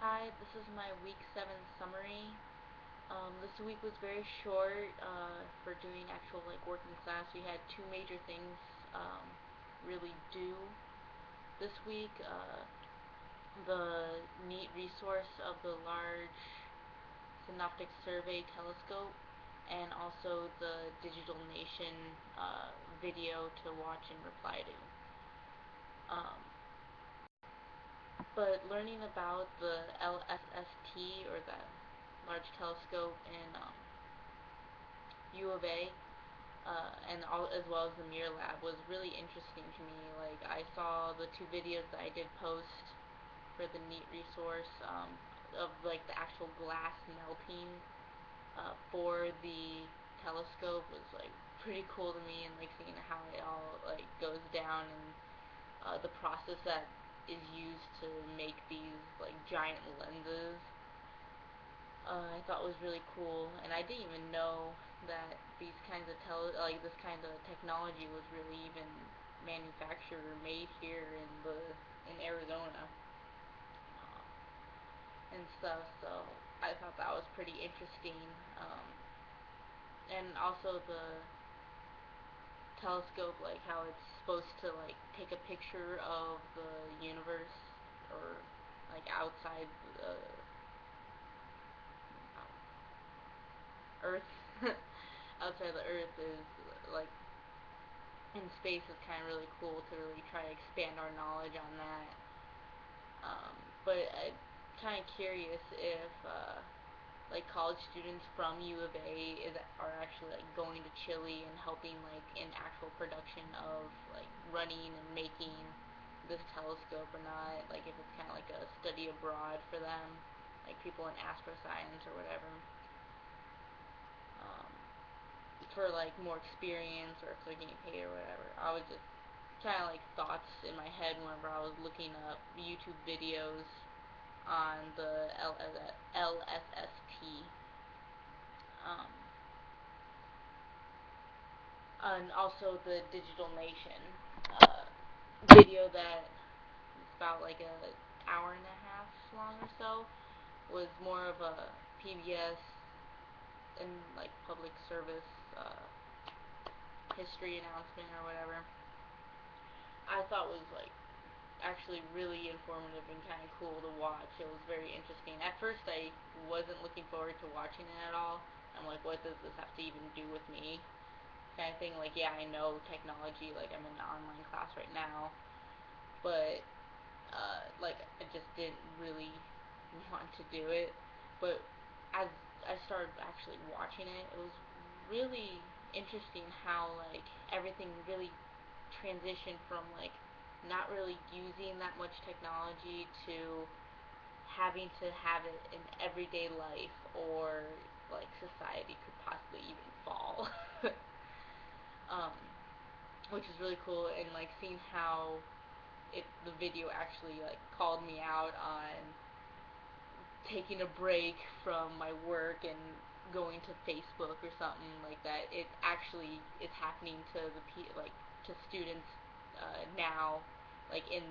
Hi, this is my week 7 summary. This week was very short for doing actual working class. We had two major things um, really due this week. The neat resource of the Large Synoptic Survey Telescope, and also the Digital Nation video to watch and reply to. Um, but learning about the LSST, or the Large Telescope in U of A, and as well as the Mirror Lab, was really interesting to me. Like, I saw the two videos that I did post for the neat resource, of the actual glass melting for the telescope was pretty cool to me, and seeing how it all goes down, and the process that is used to make these giant lenses. I thought was really cool, and I didn't even know that these kinds of this kind of technology was really even manufactured or made here in Arizona, and stuff. So I thought that was pretty interesting, and also the telescope, how it's supposed to take a picture of the universe, or outside the Earth. Outside the Earth is like in space is kind of really cool to really try to expand our knowledge on that. But I'm kind of curious if college students from U of A are actually going to Chile and helping in actual production of running and making this telescope or not. If it's kind of like a study abroad for them, people in astroscience or whatever. Um, for more experience, or if they're getting paid or whatever. I was just kind of thoughts in my head whenever I was looking up YouTube videos on the LSST. Um, and also the Digital Nation uh, video that is about a hour and a half long or so, was more of a PBS and public service history announcement or whatever. I thought was actually really informative and kind of cool to watch. It was very interesting. At first, I wasn't looking forward to watching it at all. I'm like, what does this have to even do with me? Kind of thing. Yeah, I know technology. I'm in an online class right now, but I just didn't really want to do it. But as I started actually watching it, it was really interesting how everything really transitioned from not really using that much technology to having to have it in everyday life, or society could possibly even fall. um, which is really cool, and seeing how the video actually called me out on taking a break from my work and going to Facebook or something like that. It actually is happening to to students now, in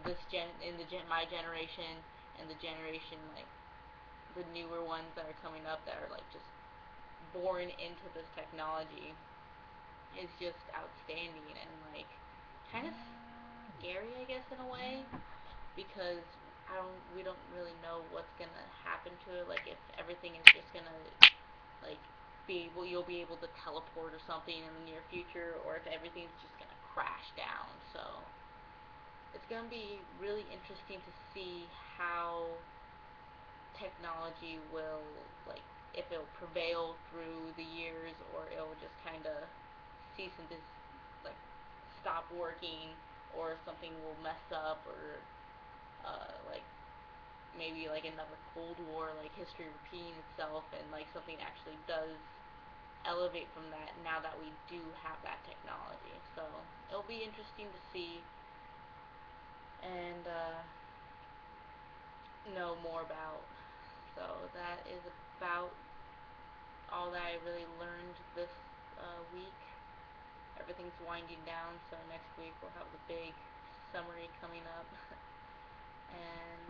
my generation, and the generation the newer ones that are coming up, that are just born into this technology, is just outstanding, and kind of scary, I guess, in a way, because we don't really know what's gonna happen to it. If everything is just gonna like you'll be able to teleport or something in the near future, or if everything's just gonna crash down. So it's gonna be really interesting to see how technology will if it'll prevail through the years, or it'll just kind of cease and just like stop working, or something will mess up, or maybe another Cold War, history repeating itself, and something actually does elevate from that now that we do have that technology. So it'll be interesting to see, and know more about. So that is about all that I really learned this week. Everything's winding down, so next week we'll have the big summary coming up. And